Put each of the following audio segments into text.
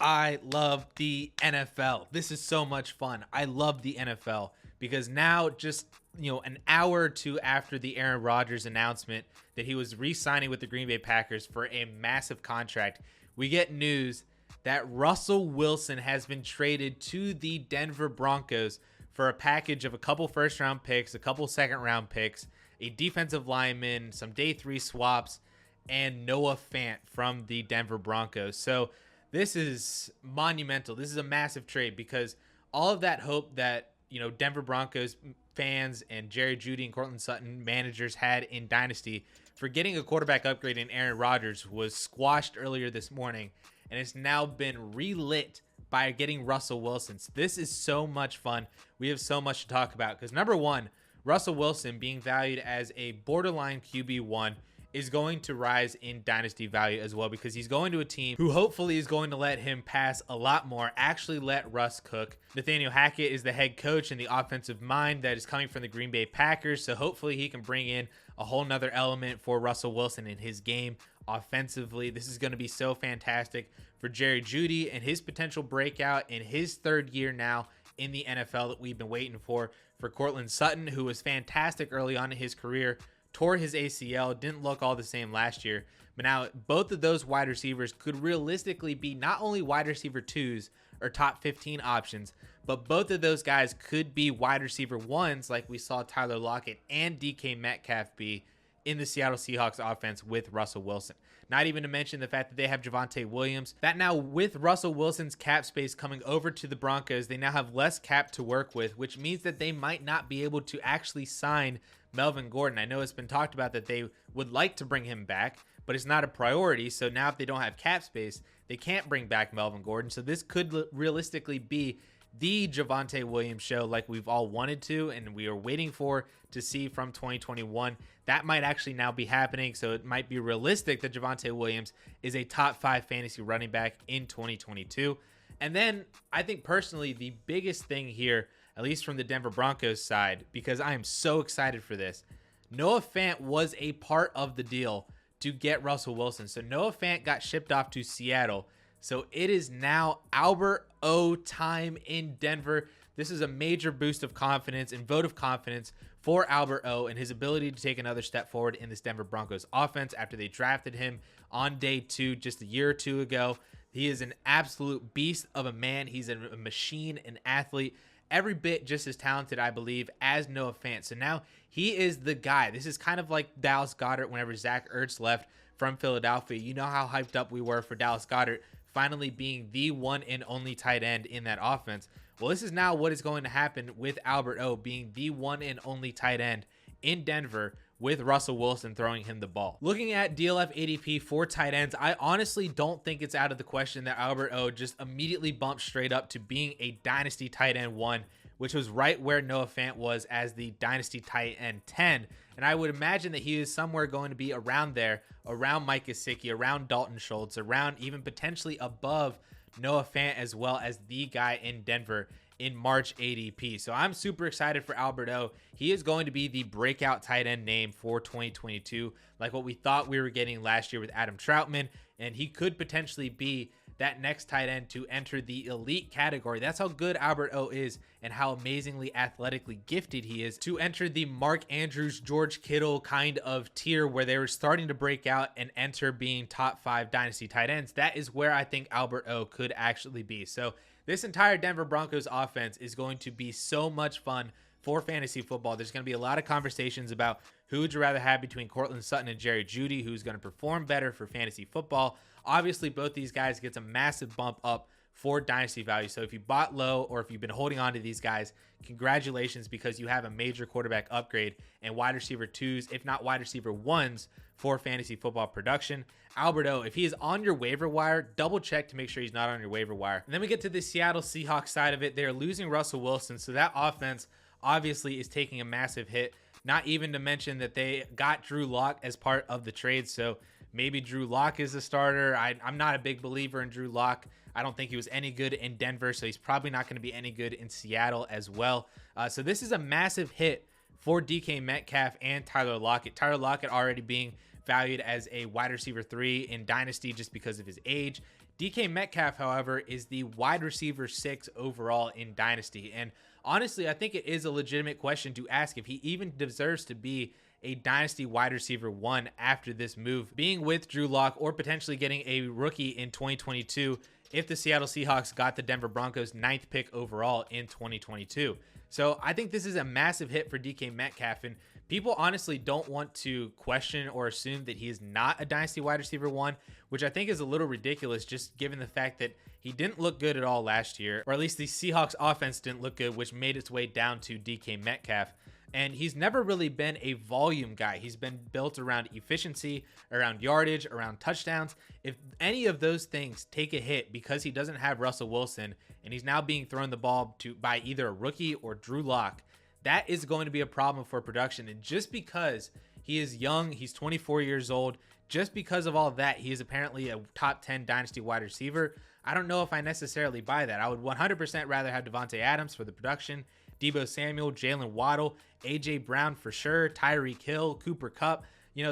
I love the NFL. This is so much fun. I love the NFL because now just, an hour or two after the Aaron Rodgers announcement that he was re-signing with the Green Bay Packers for a massive contract, we get news that Russell Wilson has been traded to the Denver Broncos for a package of a couple first-round picks, a couple second-round picks, a defensive lineman, some day 3 swaps, and Noah Fant from the Denver Broncos. So this is monumental. This is a massive trade because all of that hope that, Denver Broncos fans and Jerry Jeudy and Courtland Sutton managers had in Dynasty for getting a quarterback upgrade in Aaron Rodgers was squashed earlier this morning, and it's now been relit by getting Russell Wilson. So this is so much fun. We have so much to talk about because number one, Russell Wilson being valued as a borderline QB1 is going to rise in dynasty value as well because he's going to a team who hopefully is going to let him pass a lot more, actually let Russ cook. Nathaniel Hackett is the head coach and the offensive mind that is coming from the Green Bay Packers, so hopefully he can bring in a whole nother element for Russell Wilson in his game offensively. This is going to be so fantastic for Jerry Jeudy and his potential breakout in his third year now in the NFL that we've been waiting for Courtland Sutton, who was fantastic early on in his career, tore his ACL, didn't look all the same last year. But now both of those wide receivers could realistically be not only wide receiver 2s or top 15 options, but both of those guys could be wide receiver 1s like we saw Tyler Lockett and DK Metcalf be in the Seattle Seahawks offense with Russell Wilson. Not even to mention the fact that they have Javonte Williams. That now with Russell Wilson's cap space coming over to the Broncos, they now have less cap to work with, which means that they might not be able to actually sign Melvin Gordon. I know it's been talked about that they would like to bring him back, but it's not a priority. So now if they don't have cap space, they can't bring back Melvin Gordon. So this could realistically be the Javonte Williams show like we've all wanted to and we are waiting for to see from 2021. That might actually now be happening, so it might be realistic that Javonte Williams is a top 5 fantasy running back in 2022. And then I think personally the biggest thing here, at least from the Denver Broncos side, because I am so excited for this, Noah Fant was a part of the deal to get Russell Wilson. So Noah Fant got shipped off to Seattle. So it is now Albert O time in Denver. This is a major boost of confidence and vote of confidence for Albert O and his ability to take another step forward in this Denver Broncos offense after they drafted him on day 2 just a year or two ago. He is an absolute beast of a man. He's a machine, an athlete, every bit just as talented, I believe, as Noah Fant. So now he is the guy. This is kind of like Dallas Goedert whenever Zach Ertz left from Philadelphia. You know how hyped up we were for Dallas Goedert finally being the one and only tight end in that offense. Well, this is now what is going to happen with Albert O being the one and only tight end in Denver with Russell Wilson throwing him the ball. Looking at DLF ADP for tight ends, I honestly don't think it's out of the question that Albert O just immediately bumped straight up to being a dynasty tight end 1, which was right where Noah Fant was as the dynasty tight end 10. And I would imagine that he is somewhere going to be around there, around Mike Gesicki, around Dalton Schultz, around even potentially above Noah Fant as well as the guy in Denver in March ADP. So I'm super excited for Albert O. He is going to be the breakout tight end name for 2022, like what we thought we were getting last year with Adam Troutman, and he could potentially be that next tight end to enter the elite category. That's how good Albert O is and how amazingly athletically gifted he is to enter the Mark Andrews, George Kittle kind of tier where they were starting to break out and enter being top 5 dynasty tight ends. That is where I think Albert O could actually be. So this entire Denver Broncos offense is going to be so much fun for fantasy football. There's going to be a lot of conversations about who would you rather have between Courtland Sutton and Jerry Jeudy, who's going to perform better for fantasy football. Obviously, both these guys get a massive bump up for dynasty value. So if you bought low or if you've been holding on to these guys, congratulations, because you have a major quarterback upgrade and wide receiver 2s, if not wide receiver 1s, for fantasy football production. Albert O, if he is on your waiver wire, double check to make sure he's not on your waiver wire. And then we get to the Seattle Seahawks side of it. They're losing Russell Wilson, so that offense obviously is taking a massive hit. Not even to mention that they got Drew Lock as part of the trade, so maybe Drew Lock is a starter. I'm not a big believer in Drew Lock. I don't think he was any good in Denver, so he's probably not going to be any good in Seattle as well. So this is a massive hit for DK Metcalf and Tyler Lockett. Tyler Lockett already being valued as a wide receiver 3 in Dynasty just because of his age. DK Metcalf, however, is the wide receiver 6 overall in Dynasty. And honestly, I think it is a legitimate question to ask if he even deserves to be a Dynasty wide receiver 1 after this move, being with Drew Lock or potentially getting a rookie in 2022 if the Seattle Seahawks got the Denver Broncos 9th pick overall in 2022. So I think this is a massive hit for DK Metcalf, and people honestly don't want to question or assume that he is not a Dynasty wide receiver 1, which I think is a little ridiculous just given the fact that he didn't look good at all last year, or at least the Seahawks offense didn't look good, which made its way down to DK Metcalf. And he's never really been a volume guy. He's been built around efficiency, around yardage, around touchdowns. If any of those things take a hit because he doesn't have Russell Wilson and he's now being thrown the ball to by either a rookie or Drew Lock, that is going to be a problem for production. And just because he is young, he's 24 years old, just because of all of that, he is apparently a top 10 Dynasty wide receiver. I don't know if I necessarily buy that. I would 100% rather have Javonte Adams for the production, Deebo Samuel, Jalen Waddle, AJ Brown for sure, Tyreek Hill, Cooper Kupp.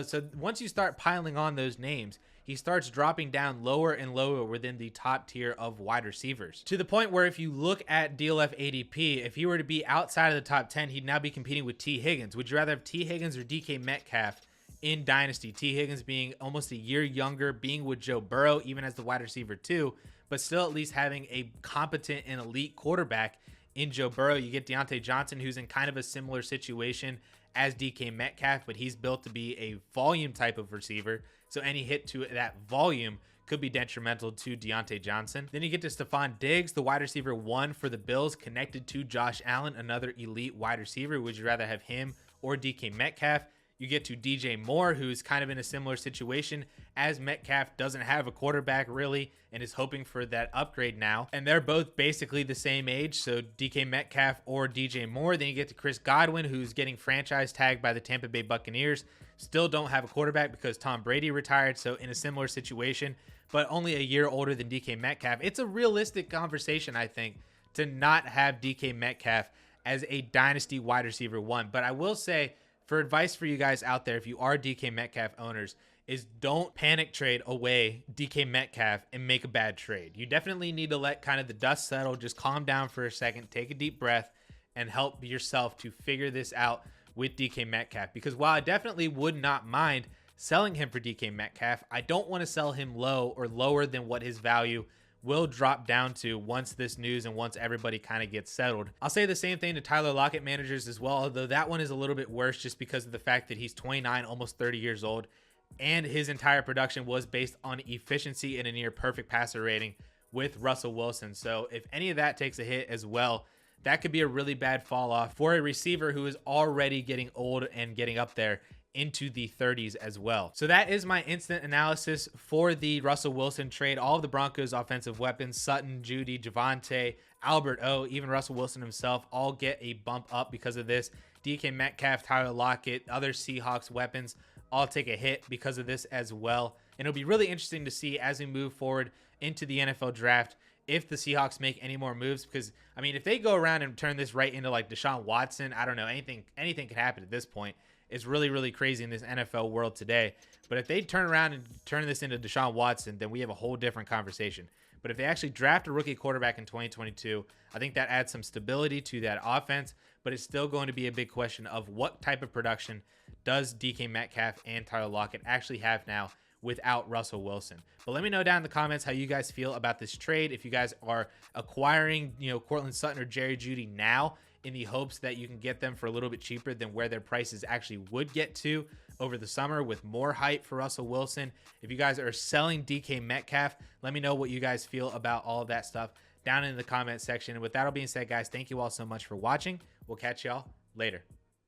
So once you start piling on those names, he starts dropping down lower and lower within the top tier of wide receivers, to the point where if you look at DLF ADP, if he were to be outside of the top 10, he'd now be competing with T. Higgins. Would you rather have T. Higgins or DK Metcalf in Dynasty? T. Higgins being almost a year younger, being with Joe Burrow, even as the wide receiver 2, but still at least having a competent and elite quarterback in Joe Burrow. You get Deontay Johnson, who's in kind of a similar situation as DK Metcalf, but he's built to be a volume type of receiver. So any hit to that volume could be detrimental to Deontay Johnson. Then you get to Stephon Diggs, the wide receiver 1 for the Bills, connected to Josh Allen, another elite wide receiver. Would you rather have him or DK Metcalf? You get to DJ Moore, who's kind of in a similar situation as Metcalf, doesn't have a quarterback really and is hoping for that upgrade now. And they're both basically the same age, so DK Metcalf or DJ Moore. Then you get to Chris Godwin, who's getting franchise tagged by the Tampa Bay Buccaneers. Still don't have a quarterback because Tom Brady retired, so in a similar situation, but only a year older than DK Metcalf. It's a realistic conversation, I think, to not have DK Metcalf as a Dynasty wide receiver 1. But I will say, for advice for you guys out there, if you are DK Metcalf owners, is don't panic trade away DK Metcalf and make a bad trade. You definitely need to let kind of the dust settle, just calm down for a second, take a deep breath, and help yourself to figure this out with DK Metcalf. Because while I definitely would not mind selling him for DK Metcalf, I don't want to sell him low or lower than what his value will drop down to once this news and once everybody kind of gets settled. I'll say the same thing to Tyler Lockett managers as well, although that one is a little bit worse just because of the fact that he's 29, almost 30 years old, and his entire production was based on efficiency and a near perfect passer rating with Russell Wilson. So if any of that takes a hit as well, that could be a really bad fall off for a receiver who is already getting old and getting up there into the 30s as well. So that is my instant analysis for the Russell Wilson trade. All of the Broncos offensive weapons, Sutton, Jeudy, Javonte, Albert O, even Russell Wilson himself, all get a bump up because of this. DK Metcalf, Tyler Lockett, other Seahawks weapons all take a hit because of this as well. And it'll be really interesting to see as we move forward into the NFL draft if the Seahawks make any more moves, because I mean, if they go around and turn this right into like Deshaun Watson, I don't know, anything can happen at this point. It's really, really crazy in this NFL world today. But if they turn around and turn this into Deshaun Watson, then we have a whole different conversation. But if they actually draft a rookie quarterback in 2022, I think that adds some stability to that offense. But it's still going to be a big question of what type of production does DK Metcalf and Tyler Lockett actually have now without Russell Wilson. But let me know down in the comments how you guys feel about this trade. If you guys are acquiring, Courtland Sutton or Jerry Jeudy now in the hopes that you can get them for a little bit cheaper than where their prices actually would get to over the summer with more hype for Russell Wilson. If you guys are selling DK Metcalf, let me know what you guys feel about all of that stuff down in the comment section. And with that all being said, guys, thank you all so much for watching. We'll catch y'all later.